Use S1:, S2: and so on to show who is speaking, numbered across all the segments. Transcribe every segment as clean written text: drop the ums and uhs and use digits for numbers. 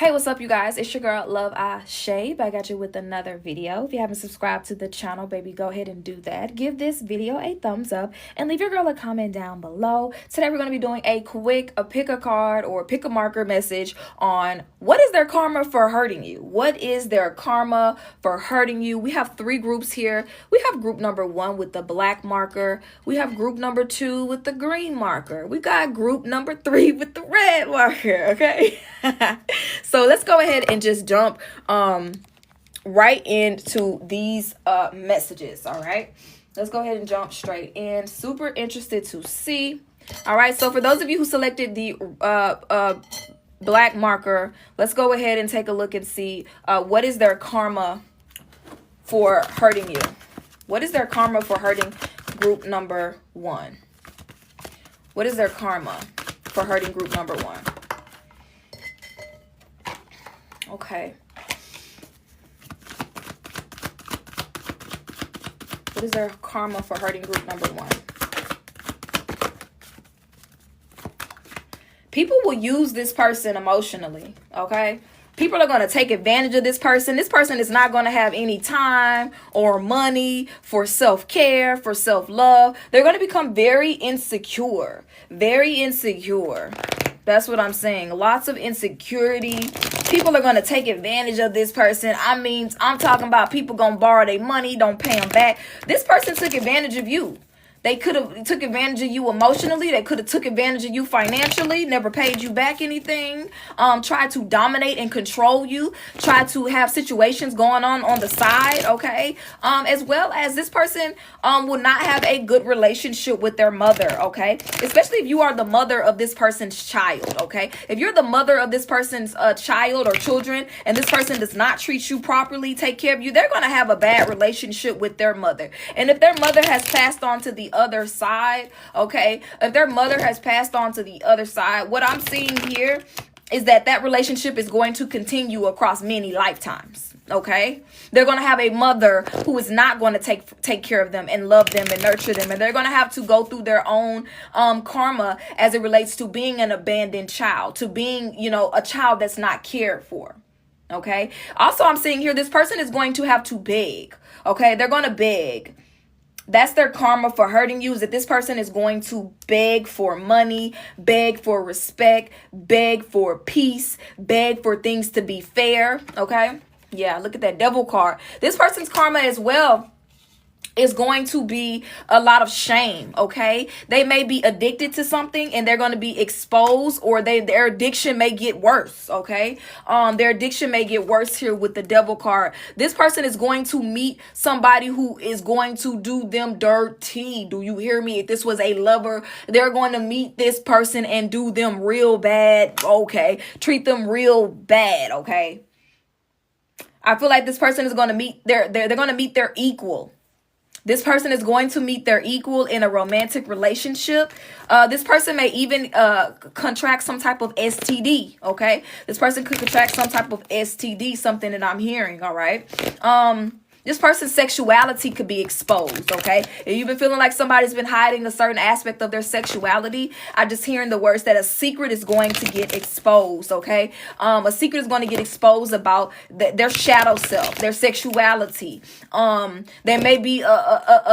S1: Hey, what's up, you guys? It's your girl, Love Shay, back at you with another video. If you haven't subscribed to the channel, baby, go ahead and do that. Give this video a thumbs up and leave your girl a comment down below. Today, we're going to be doing a pick a card or pick a marker message on what is their karma for hurting you? What is their karma for hurting you? We have three groups here. We have group number 1 with the black marker. We have group number 2 with the green marker. We got group number 3 with the red marker, okay? So let's go ahead and just jump right into these messages. All right, let's go ahead and jump straight in. Super interested to see. All right, so for those of you who selected the black marker, let's go ahead and take a look and see what is their karma for hurting you. What is their karma for hurting group number 1? What is their karma for hurting group number 1? Okay. What is their karma for hurting group number 1? People will use this person emotionally, okay? People are going to take advantage of this person. This person is not going to have any time or money for self-care, for self-love. They're going to become very insecure. Very insecure. That's what I'm saying. Lots of insecurity. People are going to take advantage of this person. I mean, I'm talking about people going to borrow their money, don't pay them back. This person took advantage of you. They could have took advantage of you emotionally. They could have took advantage of you financially, never paid you back anything, tried to dominate and control you, tried to have situations going on the side, okay? As well as this person will not have a good relationship with their mother, okay? Especially if you are the mother of this person's child, okay? If you're the mother of this person's child or children and this person does not treat you properly, take care of you, they're going to have a bad relationship with their mother. And if their mother has passed on to the other side, okay, if their mother has passed on to the other side, what I'm seeing here is that relationship is going to continue across many lifetimes, okay? They're going to have a mother who is not going to take care of them and love them and nurture them, and they're going to have to go through their own karma as it relates to being an abandoned child, to being, you know, a child that's not cared for, okay? Also, I'm seeing here this person is going to have to beg, okay? They're going to beg. That's their karma for hurting you, is that this person is going to beg for money, beg for respect, beg for peace, beg for things to be fair, okay? Yeah, look at that devil card. This person's karma as well is going to be a lot of shame, okay? They may be addicted to something and they're going to be exposed, or their addiction may get worse, okay? Their addiction may get worse here with the devil card. This person is going to meet somebody who is going to do them dirty. Do you hear me? If this was a lover, they're going to meet this person and do them real bad, okay? Treat them real bad, okay? I feel like this person is going to meet they're going to meet their equal. This person is going to meet their equal in a romantic relationship. This person may even contract some type of STD, okay? This person could contract some type of STD, something that I'm hearing, all right? This person's sexuality could be exposed, okay? If you've been feeling like somebody's been hiding a certain aspect of their sexuality, I'm just hearing the words that a secret is going to get exposed, okay? A secret is going to get exposed about their shadow self, their sexuality. There may be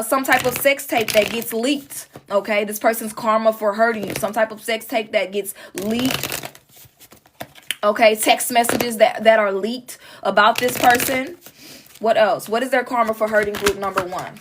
S1: some type of sex tape that gets leaked, okay? This person's karma for hurting you. Some type of sex tape that gets leaked, okay? Text messages that are leaked about this person. What else? What is their karma for hurting group number 1?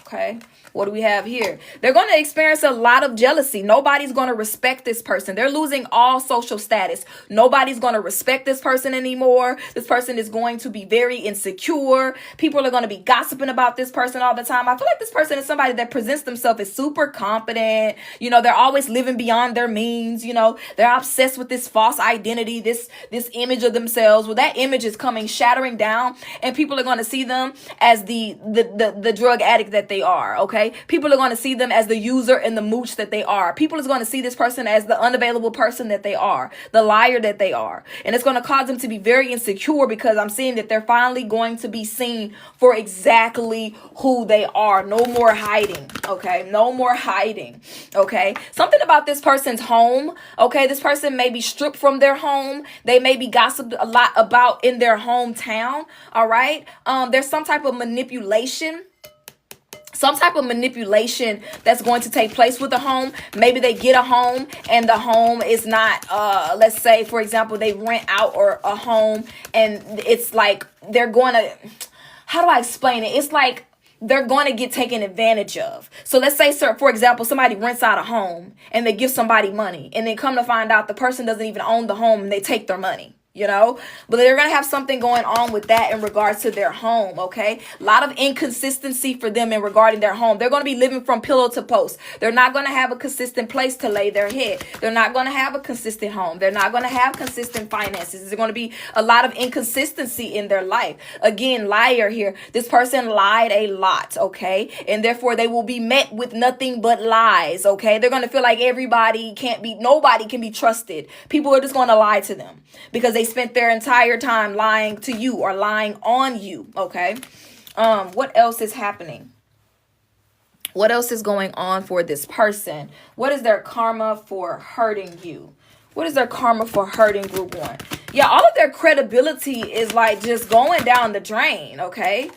S1: Okay. What do we have here? They're going to experience a lot of jealousy. Nobody's going to respect this person. They're losing all social status. Nobody's going to respect this person anymore. This person is going to be very insecure. People are going to be gossiping about this person all the time. I feel like this person is somebody that presents themselves as super confident. You know, they're always living beyond their means. You know, they're obsessed with this false identity, this image of themselves. Well, that image is coming shattering down, and people are going to see them as the drug addict that they are. Okay. okay? People are going to see them as the user and the mooch that they are. People is going to see this person as the unavailable person that they are, the liar that they are. And it's going to cause them to be very insecure, because I'm seeing that they're finally going to be seen for exactly who they are. No more hiding, okay? No more hiding, okay? Something about this person's home, okay? This person may be stripped from their home. They may be gossiped a lot about in their hometown, all right? There's some type of manipulation that's going to take place with the home. Maybe they get a home and the home is not, let's say, for example, they rent out or a home, and it's like they're going to, how do I explain it? It's like they're going to get taken advantage of. So let's say, sir, for example, somebody rents out a home and they give somebody money, and then come to find out the person doesn't even own the home and they take their money. But they're going to have something going on with that in regards to their home, okay? A lot of inconsistency for them in regarding their home. They're going to be living from pillow to post. They're not going to have a consistent place to lay their head. They're not going to have a consistent home. They're not going to have consistent finances. There's going to be a lot of inconsistency in their life. Again, liar here. This person lied a lot, okay? And therefore, they will be met with nothing but lies, okay? They're going to feel like nobody can be trusted. People are just going to lie to them because they spent their entire time lying to you or lying on you, okay? What else is happening? What else is going on for this person? What is their karma for hurting you? What is their karma for hurting group 1? Yeah, all of their credibility is like just going down the drain, okay?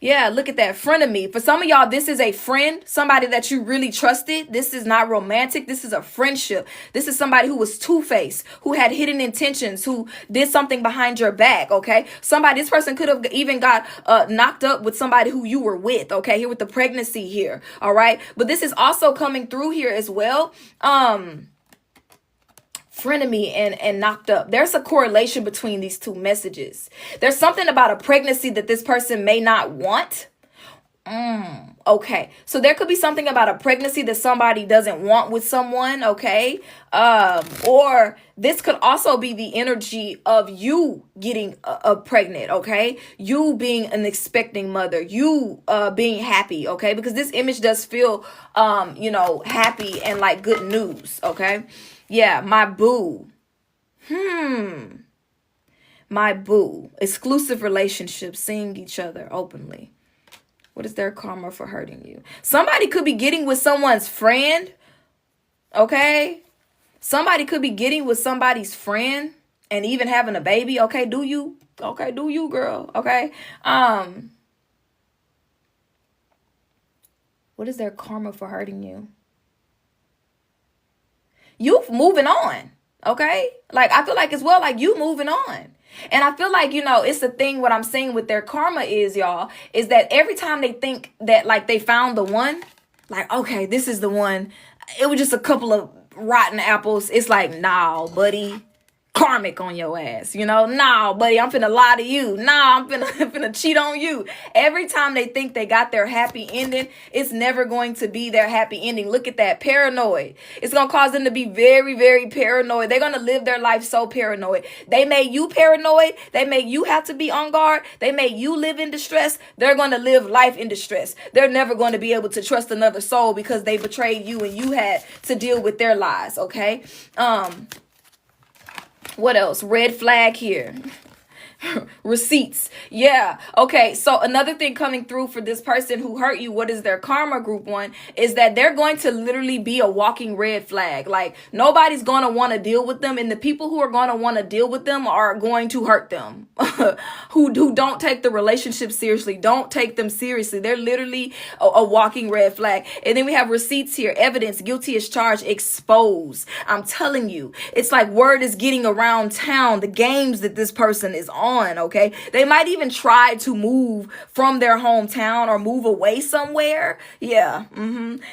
S1: Yeah, look at that, frenemy. For some of y'all, this is a friend, somebody that you really trusted. This is not romantic. This is a friendship. This is somebody who was two-faced, who had hidden intentions, who did something behind your back, okay? This person could have even got knocked up with somebody who you were with, okay? Here with the pregnancy here, all right? But this is also coming through here as well. Frenemy and knocked up. There's a correlation between these two messages. There's something about a pregnancy that this person may not want. Okay, so there could be something about a pregnancy that somebody doesn't want with someone, okay? Or this could also be the energy of you getting pregnant, okay? You being an expecting mother, you being happy, okay? Because this image does feel, happy and like good news, okay? Yeah, my boo. My boo. Exclusive relationships, seeing each other openly. What is their karma for hurting you? Somebody could be getting with someone's friend, okay? Somebody could be getting with somebody's friend and even having a baby, okay? Do you? Okay, do you, girl, okay? What is their karma for hurting you? You moving on, okay? Like, I feel like as well, like you moving on. And I feel like, it's the thing, what I'm saying with their karma is, y'all, is that every time they think that, like, they found the one, like, okay, this is the one. It was just a couple of rotten apples. It's like, nah, buddy. Karmic on your ass, Nah, buddy, I'm finna lie to you. Nah, I'm finna cheat on you. Every time they think they got their happy ending, it's never going to be their happy ending. Look at that, paranoid. It's gonna cause them to be very, very paranoid. They're gonna live their life so paranoid. They made you paranoid. They made you have to be on guard. They made you live in distress. They're gonna live life in distress. They're never going to be able to trust another soul because they betrayed you and you had to deal with their lies, okay? What else? Red flag here. Receipts. Yeah. Okay. So another thing coming through for this person who hurt you, what is their karma, group 1, is that they're going to literally be a walking red flag. Like, nobody's going to want to deal with them. And the people who are going to want to deal with them are going to hurt them. who don't take the relationship seriously. Don't take them seriously. They're literally a walking red flag. And then we have receipts here. Evidence. Guilty as charged. Exposed. I'm telling you. It's like word is getting around town. The games that this person is on. Okay, they might even try to move from their hometown or move away somewhere. Yeah,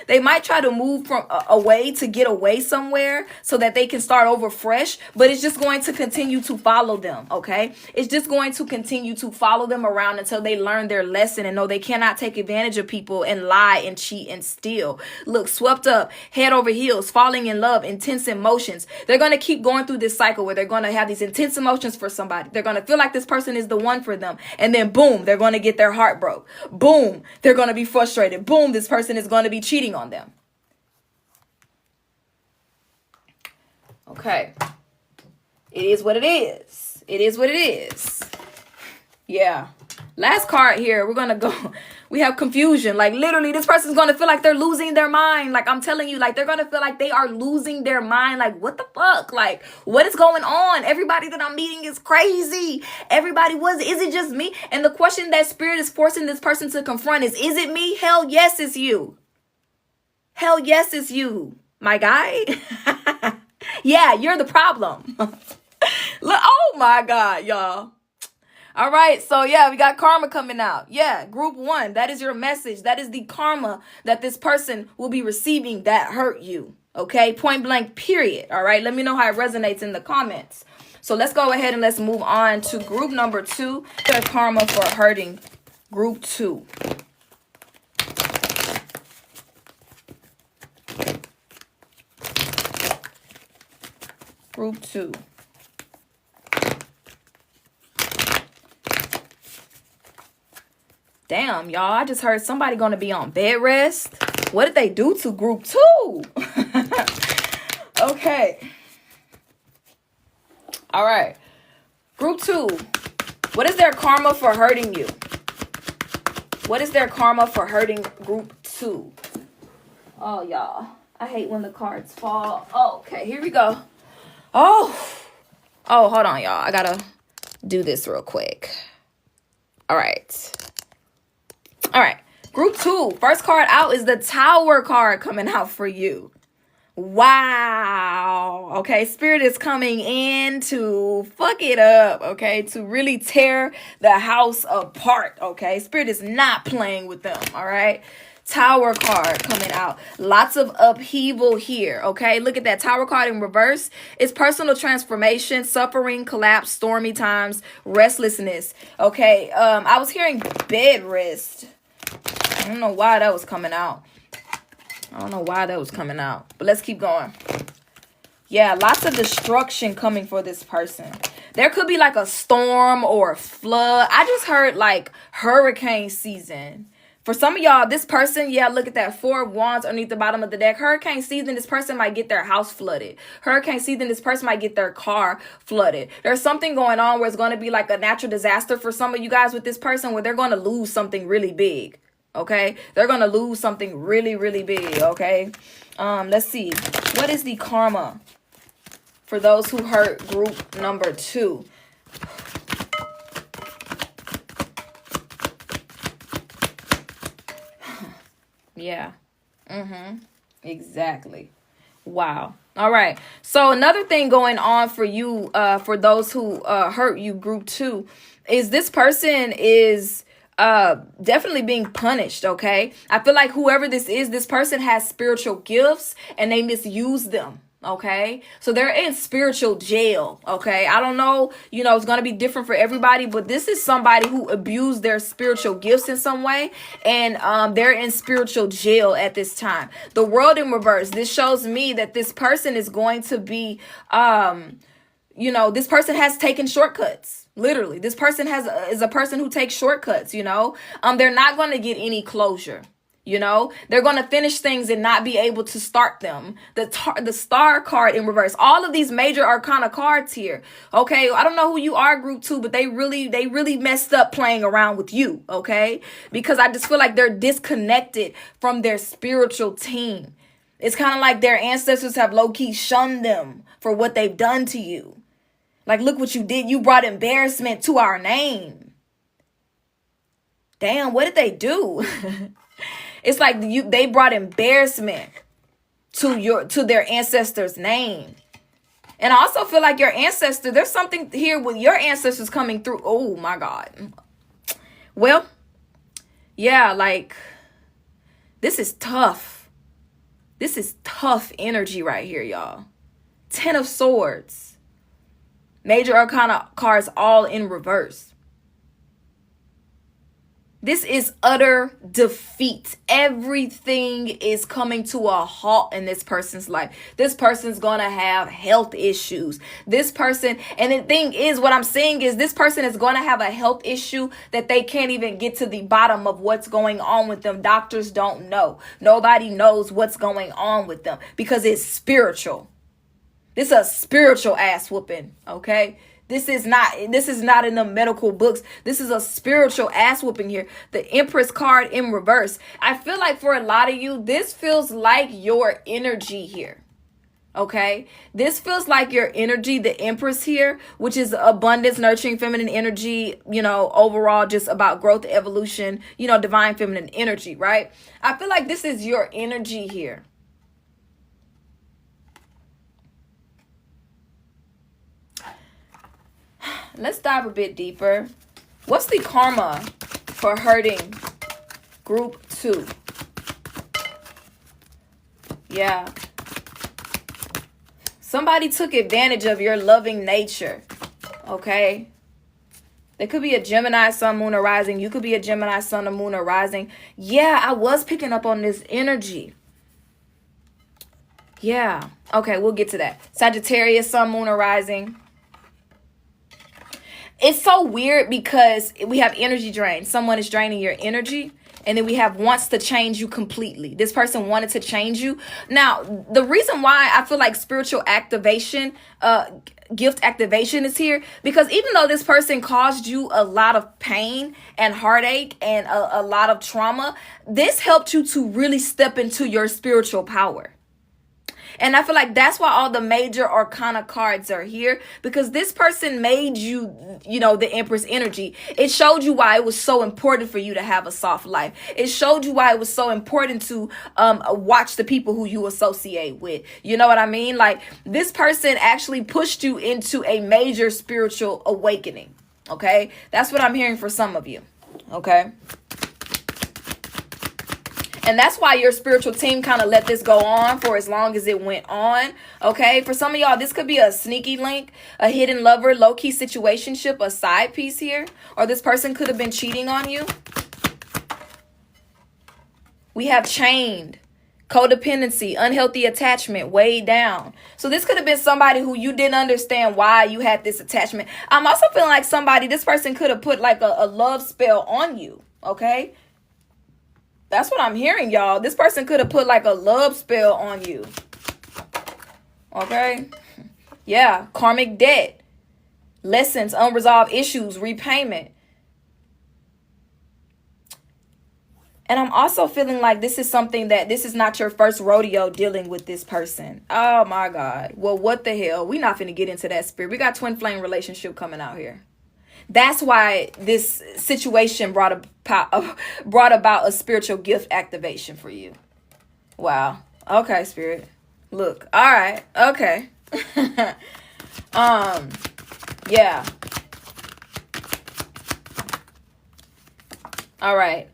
S1: they might try to move from away to get away somewhere so that they can start over fresh, but it's just going to continue to follow them. Okay, it's just going to continue to follow them around until they learn their lesson and know they cannot take advantage of people and lie and cheat and steal. Look, swept up, head over heels, falling in love, intense emotions. They're going to keep going through this cycle where they're going to have these intense emotions for somebody. They're going to feel like this person is the one for them. And then boom, they're going to get their heart broke. Boom, they're going to be frustrated. Boom, this person is going to be cheating on them. Okay. It is what it is. It is what it is. Yeah. Last card here. We're going to go. We have confusion. Like literally this person's going to feel like they're losing their mind. Like I'm telling you, like they're going to feel like they are losing their mind. Like what the fuck? Like what is going on? Everybody that I'm meeting is crazy. Everybody is it just me? And the question that spirit is forcing this person to confront is it me? Hell yes, it's you. Hell yes, it's you, my guy. Yeah, you're the problem. Look, oh my God, y'all. All right, so yeah, we got karma coming out. Yeah, group 1, that is your message. That is the karma that this person will be receiving that hurt you. Okay, point blank, period. All right, let me know how it resonates in the comments. So let's go ahead and let's move on to group number 2, the karma for hurting group 2. Group 2. Damn, y'all, I just heard somebody going to be on bed rest. What did they do to group 2? Okay. All right. Group 2. What is their karma for hurting you? What is their karma for hurting group 2? Oh, y'all. I hate when the cards fall. Oh, okay, here we go. Oh, hold on, y'all. I gotta do this real quick. All right. Group 2, first card out is the Tower card coming out for you. Wow. Okay, Spirit is coming in to fuck it up, okay, to really tear the house apart, okay? Spirit is not playing with them, all right? Tower card coming out. Lots of upheaval here, okay? Look at that Tower card in reverse. It's personal transformation, suffering, collapse, stormy times, restlessness, okay? I was hearing bed rest. I don't know why that was coming out. But let's keep going. Yeah, lots of destruction coming for this person. There could be like a storm or a flood. I just heard like hurricane season. For some of y'all, this person, yeah, look at that 4 of Wands underneath the bottom of the deck. Hurricane season, this person might get their house flooded. Hurricane season, this person might get their car flooded. There's something going on where it's going to be like a natural disaster for some of you guys with this person where they're going to lose something really big. Okay, they're going to lose something really, really big. Okay, let's see. What is the karma for those who hurt group number 2? Yeah. Exactly. Wow. All right. So another thing going on for you, for those who hurt you, group 2, is this person is definitely being punished. Okay, I feel like whoever this person has spiritual gifts and they misuse them. Okay, so they're in spiritual jail. Okay, I don't know, it's going to be different for everybody, but this is somebody who abused their spiritual gifts in some way, and they're in spiritual jail at this time. The World in reverse, this shows me that this person is going to be this person has taken shortcuts. Literally, this person is a person who takes shortcuts. They're not going to get any closure. They're going to finish things and not be able to start them. The Star card in reverse. All of these major arcana cards here. Okay, I don't know who you are, group 2, but they really messed up playing around with you. Okay, because I just feel like they're disconnected from their spiritual team. It's kind of like their ancestors have low-key shunned them for what they've done to you. Like, look what you did. You brought embarrassment to our name. Damn, what did they do? It's like they brought embarrassment to their ancestors' name. And I also feel like your ancestor, there's something here with your ancestors coming through. Oh my God. Well, yeah, like this is tough. This is tough energy right here, y'all. 10 of Swords. Major arcana cards all in reverse. This is utter defeat. Everything is coming to a halt in this person's life. This person's gonna have health issues. This person, and the thing is, what I'm saying is this person is gonna have a health issue that they can't even get to the bottom of what's going on with them. Doctors don't know. Nobody knows what's going on with them because it's spiritual. This is a spiritual ass whooping, okay? This is not in the medical books. This is a spiritual ass whooping here. The Empress card in reverse. I feel like for a lot of you, this feels like your energy here. Okay? This feels like your energy, the Empress here, which is abundance, nurturing, feminine energy, overall just about growth, evolution, divine feminine energy, right? I feel like this is your energy here. Let's dive a bit deeper. What's the karma for hurting group 2? Yeah. Somebody took advantage of your loving nature. Okay? There could be a Gemini, Sun, Moon, or Rising. You could be a Gemini, Sun, or Moon, or Rising. Yeah, I was picking up on this energy. Yeah. Okay, we'll get to that. Sagittarius, Sun, Moon, or Rising. It's so weird because we have energy drain. Someone is draining your energy. And then we have wants to change you completely. This person wanted to change you. Now, the reason why I feel like spiritual activation, gift activation is here, because even though this person caused you a lot of pain and heartache and a lot of trauma, this helped you to really step into your spiritual power. And I feel like that's why all the major arcana cards are here, because this person made you, the Empress energy. It showed you why it was so important for you to have a soft life. It showed you why it was so important to watch the people who you associate with. You know what I mean? Like, this person actually pushed you into a major spiritual awakening. Okay? That's what I'm hearing for some of you. Okay? And that's why your spiritual team kind of let this go on for as long as it went on. Okay. For some of y'all, this could be a sneaky link, a hidden lover, low-key situationship, a side piece here. Or this person could have been cheating on you. We have chained, codependency, unhealthy attachment, weighed down. So this could have been somebody who you didn't understand why you had this attachment. I'm also feeling like this person could have put like a love spell on you. Okay. That's what I'm hearing, y'all. This person could have put like a love spell on you. Okay? Yeah. Karmic debt. Lessons, unresolved issues, repayment. And I'm also feeling like this is not your first rodeo dealing with this person. Oh my God. Well, what the hell? We're not finna get into that spirit. We got twin flame relationship coming out here. That's why this situation brought about a spiritual gift activation for you. Wow. Okay, spirit. Look. All right. Okay. Yeah. All right.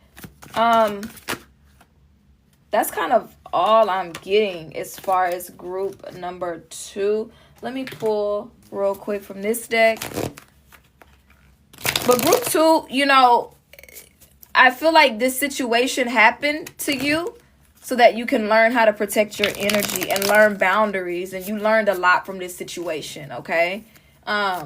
S1: That's kind of all I'm getting as far as group number 2. Let me pull real quick from this deck. But group 2, I feel like this situation happened to you so that you can learn how to protect your energy and learn boundaries. And you learned a lot from this situation, okay? Yeah,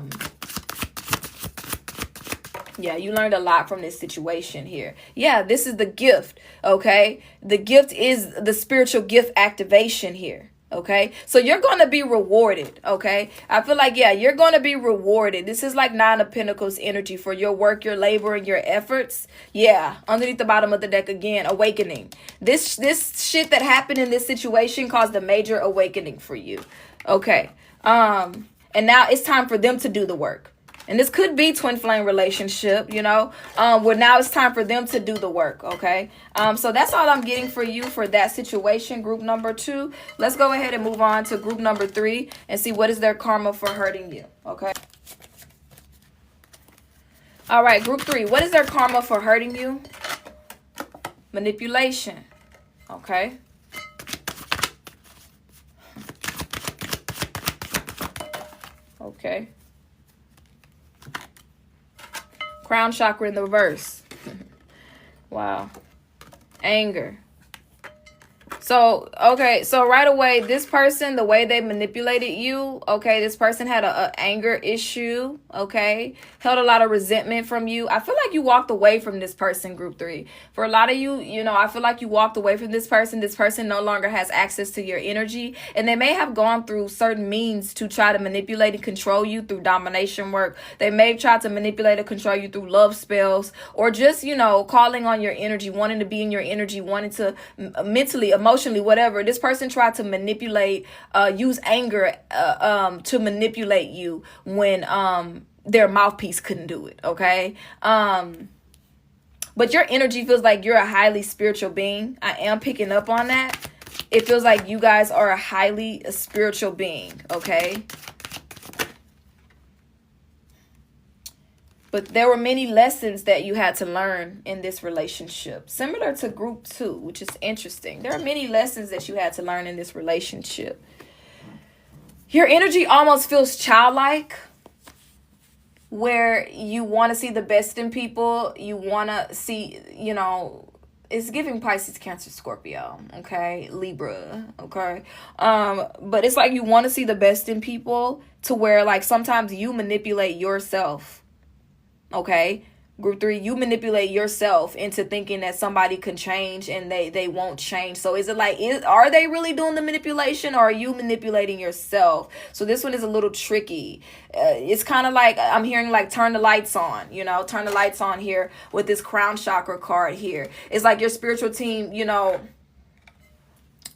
S1: you learned a lot from this situation here. Yeah, this is the gift, okay? The gift is the spiritual gift activation here. Okay, so you're going to be rewarded. Okay, I feel like, yeah, you're going to be rewarded. This is like 9 of Pentacles energy for your work, your labor, and your efforts. Yeah, underneath the bottom of the deck again, awakening. This shit that happened in this situation caused a major awakening for you. Okay, and now it's time for them to do the work. And this could be twin flame relationship, where now it's time for them to do the work, okay? So that's all I'm getting for you for that situation, group number 2. Let's go ahead and move on to group number 3 and see what is their karma for hurting you, okay? All right, group 3. What is their karma for hurting you? Manipulation, okay? Okay. Crown chakra in the reverse. Wow. Anger. So, okay, so right away, this person, the way they manipulated you, okay, this person had a anger issue, okay, held a lot of resentment from you. I feel like you walked away from this person, group 3. For a lot of you, you know, I feel like you walked away from this person. This person no longer has access to your energy, and they may have gone through certain means to try to manipulate and control you through domination work. They may have tried to manipulate and control you through love spells, or just, you know, calling on your energy, wanting to be in your energy, wanting to mentally, emotionally, whatever. This person tried to manipulate, use anger to manipulate you when their mouthpiece couldn't do it, okay? But your energy feels like you're a highly spiritual being. I am picking up on that. It feels like you guys are a highly spiritual being, okay? But there were many lessons that you had to learn in this relationship, similar to group 2, which is interesting. There are many lessons that you had to learn in this relationship. Your energy almost feels childlike, where you want to see the best in people. You want to see, you know, it's giving Pisces, Cancer, Scorpio, okay? Libra, okay? But it's like you want to see the best in people to where, like, sometimes you manipulate yourself. Okay, group 3, you manipulate yourself into thinking that somebody can change and they won't change. So is it like, are they really doing the manipulation, or are you manipulating yourself? So this one is a little tricky. It's kind of like, I'm hearing like turn the lights on, you know, turn the lights on here with this crown chakra card here. It's like your spiritual team, you know,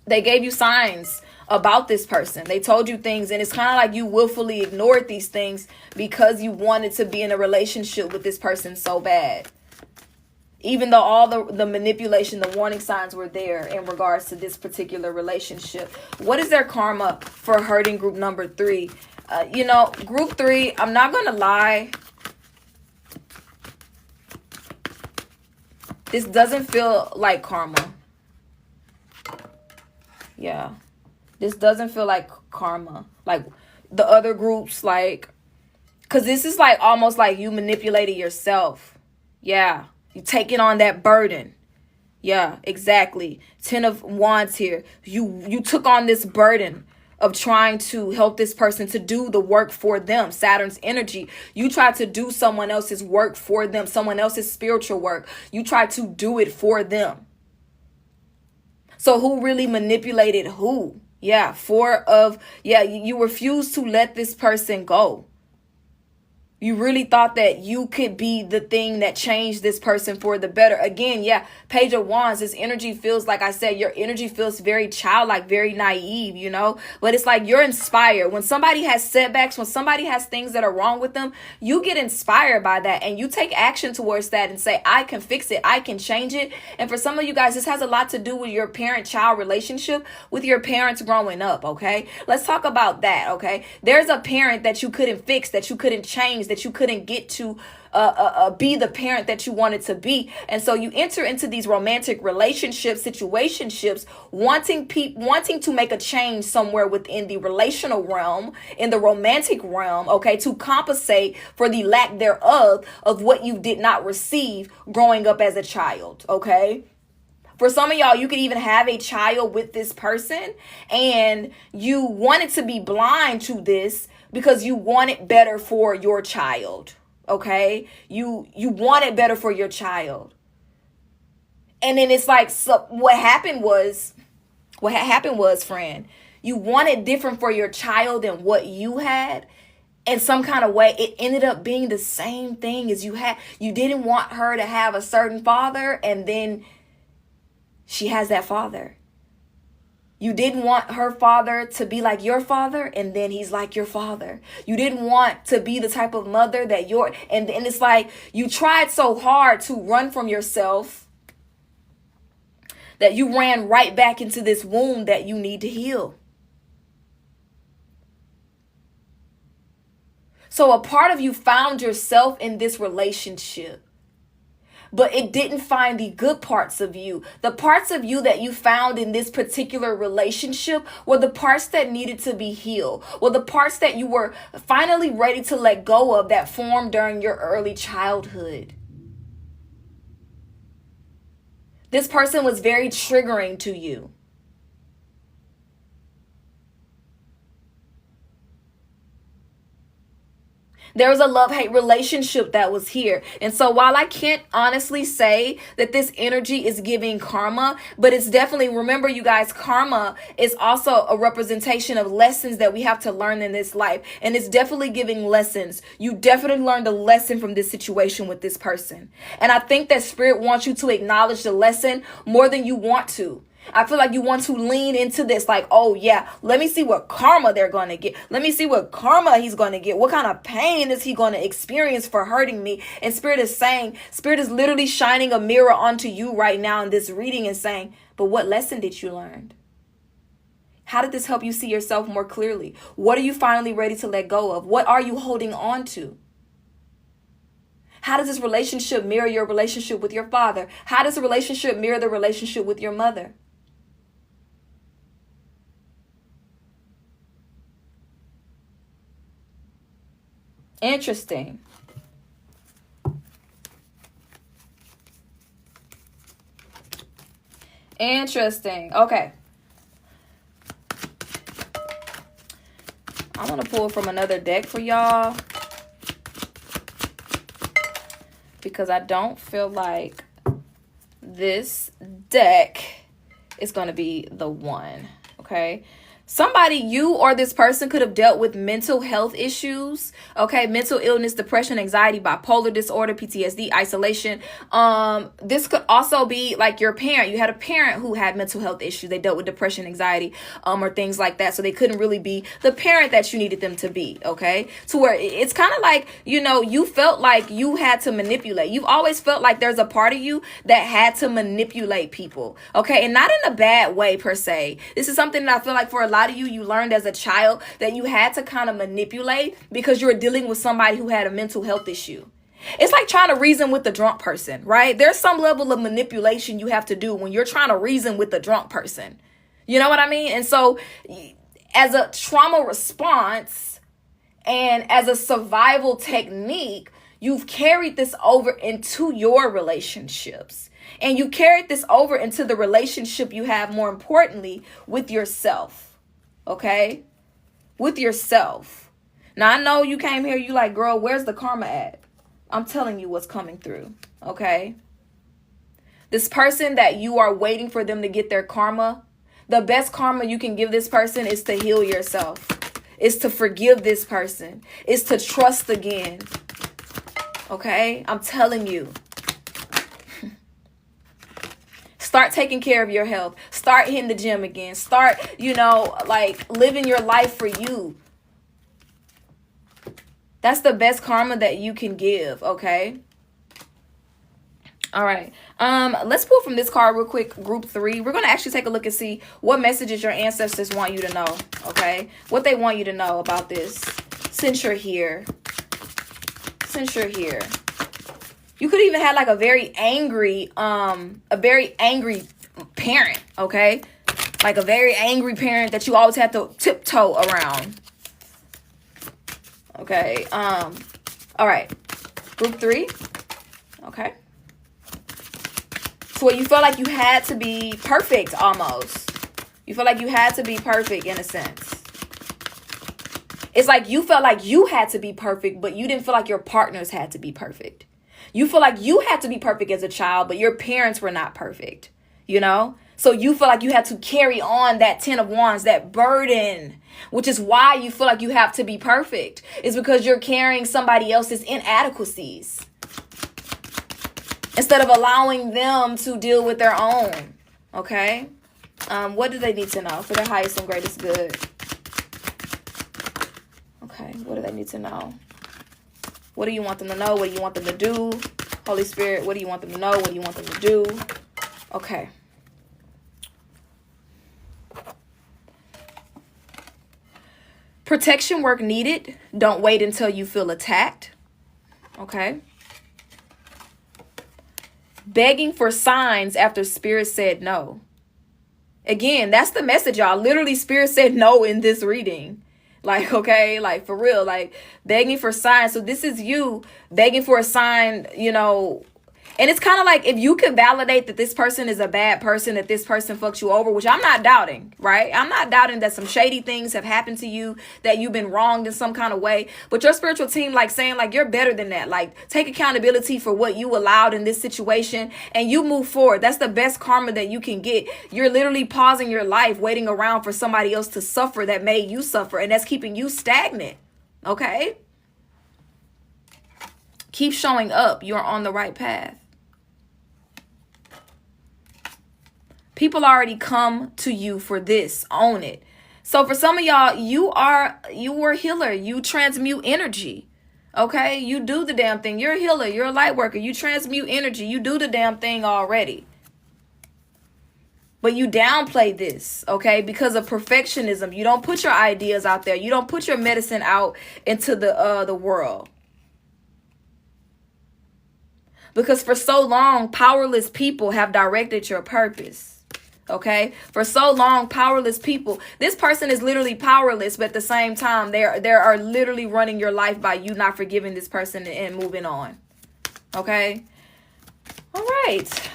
S1: they gave you signs about this person. They told you things, and it's kind of like you willfully ignored these things because you wanted to be in a relationship with this person so bad. Even though all the manipulation, the warning signs were there in regards to this particular relationship. What is their karma for hurting group number 3? You know, group 3, I'm not going to lie. This doesn't feel like karma. Yeah. This doesn't feel like karma. Like the other groups, like, because this is like almost like you manipulated yourself. Yeah. You taking on that burden. Yeah, exactly. 10 of Wands here. You took on this burden of trying to help this person to do the work for them. Saturn's energy. You tried to do someone else's work for them. Someone else's spiritual work. You tried to do it for them. So who really manipulated who? Yeah, 4 of, yeah, you refuse to let this person go. You really thought that you could be the thing that changed this person for the better. Again, yeah, Page of Wands, this energy feels, like I said, your energy feels very childlike, very naive, you know. But it's like you're inspired. When somebody has setbacks, when somebody has things that are wrong with them, you get inspired by that. And you take action towards that and say, I can fix it. I can change it. And for some of you guys, this has a lot to do with your parent-child relationship with your parents growing up, okay? Let's talk about that, okay? There's a parent that you couldn't fix, that you couldn't change, that you couldn't get to be the parent that you wanted to be. And so you enter into these romantic relationships, situationships, wanting to make a change somewhere within the relational realm, in the romantic realm, okay, to compensate for the lack thereof of what you did not receive growing up as a child, okay? For some of y'all, you could even have a child with this person and you wanted to be blind to this because you want it better for your child, okay? You want it better for your child. And then it's like, so what happened was, friend, you wanted different for your child than what you had. In some kind of way, it ended up being the same thing as you had. You didn't want her to have a certain father, and then she has that father. You didn't want her father to be like your father, and then he's like your father. You didn't want to be the type of mother that and it's like you tried so hard to run from yourself that you ran right back into this wound that you need to heal. So a part of you found yourself in this relationship but it didn't find the good parts of you. The parts of you that you found in this particular relationship were the parts that needed to be healed, were the parts that you were finally ready to let go of that formed during your early childhood. This person was very triggering to you. There was a love-hate relationship that was here. And so while I can't honestly say that this energy is giving karma, but it's definitely, remember you guys, karma is also a representation of lessons that we have to learn in this life. And it's definitely giving lessons. You definitely learned a lesson from this situation with this person. And I think that spirit wants you to acknowledge the lesson more than you want to. I feel like you want to lean into this like, oh yeah, let me see what karma they're going to get. Let me see what karma he's going to get. What kind of pain is he going to experience for hurting me? And Spirit is saying, Spirit is literally shining a mirror onto you right now in this reading and saying, but what lesson did you learn? How did this help you see yourself more clearly? What are you finally ready to let go of? What are you holding on to? How does this relationship mirror your relationship with your father? How does the relationship mirror the relationship with your mother? Interesting. Interesting. Okay. I'm going to pull from another deck for y'all, because I don't feel like this deck is going to be the one. Okay. Somebody, you or this person, could have dealt with mental health issues, okay? Mental illness, depression, anxiety, bipolar disorder, PTSD, isolation. This could also be like your parent. You had a parent who had mental health issues. They dealt with depression, anxiety, or things like that. So they couldn't really be the parent that you needed them to be, okay? To where it's kind of like, you know, you felt like you had to manipulate. You've always felt like there's a part of you that had to manipulate people, okay? And not in a bad way per se. This is something that I feel like for a lot of you learned as a child, that you had to kind of manipulate because you were dealing with somebody who had a mental health issue. It's like trying to reason with the drunk person, right? There's some level of manipulation you have to do when you're trying to reason with the drunk person. You know what I mean? And so as a trauma response and as a survival technique, you've carried this over into your relationships. And you carried this over into the relationship you have, more importantly, with yourself. Okay? With yourself. Now, I know you came here, you like, girl, where's the karma at? I'm telling you what's coming through. Okay? This person that you are waiting for them to get their karma, the best karma you can give this person is to heal yourself. Is to forgive this person. Is to trust again. Okay? I'm telling you. Start taking care of your health. Start hitting the gym again. Start, like living your life for you. That's the best karma that you can give, okay? All right. Let's pull from this card real quick, group 3. We're going to actually take a look and see what messages your ancestors want you to know, okay? What they want you to know about this since you're here. Since you're here. You could even have like a very angry parent, okay? Like a very angry parent that you always have to tiptoe around. Okay. All right. Group 3. Okay. So you felt like you had to be perfect almost. You felt like you had to be perfect in a sense. It's like you felt like you had to be perfect, but you didn't feel like your partners had to be perfect. You feel like you had to be perfect as a child, but your parents were not perfect, you know? So you feel like you had to carry on that 10 of Wands, that burden, which is why you feel like you have to be perfect. It's because you're carrying somebody else's inadequacies instead of allowing them to deal with their own, okay? What do they need to know for their highest and greatest good? Okay, what do they need to know? What do you want them to know? What do you want them to do? Holy Spirit, what do you want them to know? What do you want them to do? Okay. Protection work needed. Don't wait until you feel attacked. Okay. begging for signs after spirit said no. Again, that's the message, y'all. Literally, spirit said no in this reading. Like, okay, like for real, like begging for signs. So this is you begging for a sign, you know. And it's kind of like if you can validate that this person is a bad person, that this person fucks you over, which I'm not doubting, right? I'm not doubting that some shady things have happened to you, that you've been wronged in some kind of way. But your spiritual team, like saying like, you're better than that. Like take accountability for what you allowed in this situation and you move forward. That's the best karma that you can get. You're literally pausing your life, waiting around for somebody else to suffer that made you suffer. And that's keeping you stagnant. Okay? Keep showing up. You're on the right path. People already come to you for this. Own it. So for some of y'all, you are a healer. You transmute energy. Okay? You do the damn thing. You're a healer. You're a light worker. You transmute energy. You do the damn thing already. But you downplay this, okay? Because of perfectionism. You don't put your ideas out there. You don't put your medicine out into the world. Because for so long, powerless people have directed your purpose. Okay, for so long, powerless people. This person is literally powerless, but at the same time, they are literally running your life by you not forgiving this person and moving on. Okay, all right.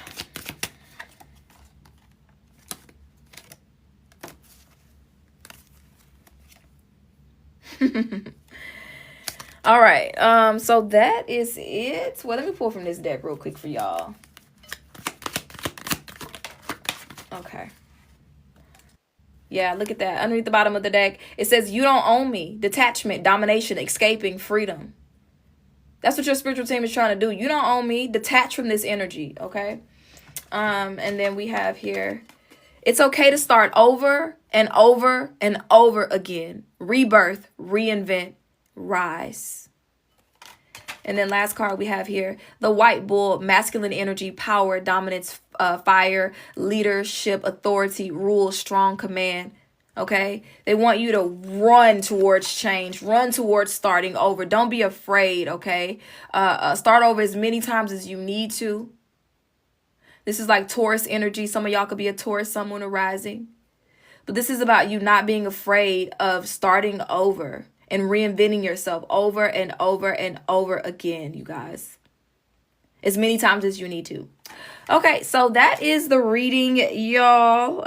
S1: All right. So that is it. Well, let me pull from this deck real quick for y'all. Okay. Yeah, look at that. Underneath the bottom of the deck, it says, you don't own me. Detachment, domination, escaping, freedom. That's what your spiritual team is trying to do. You don't own me. Detach from this energy, okay? And then we have here, it's okay to start over and over and over again. Rebirth, reinvent, rise. And then last card we have here, the white bull, masculine energy, power, dominance, fire, leadership, authority, rule, strong command. Okay. They want you to run towards change, run towards starting over. Don't be afraid. Okay. Start over as many times as you need to. This is like Taurus energy. Some of y'all could be a Taurus, sun, moon, or rising. But this is about you not being afraid of starting over and reinventing yourself over and over and over again, you guys. As many times as you need to. Okay, so that is the reading, y'all.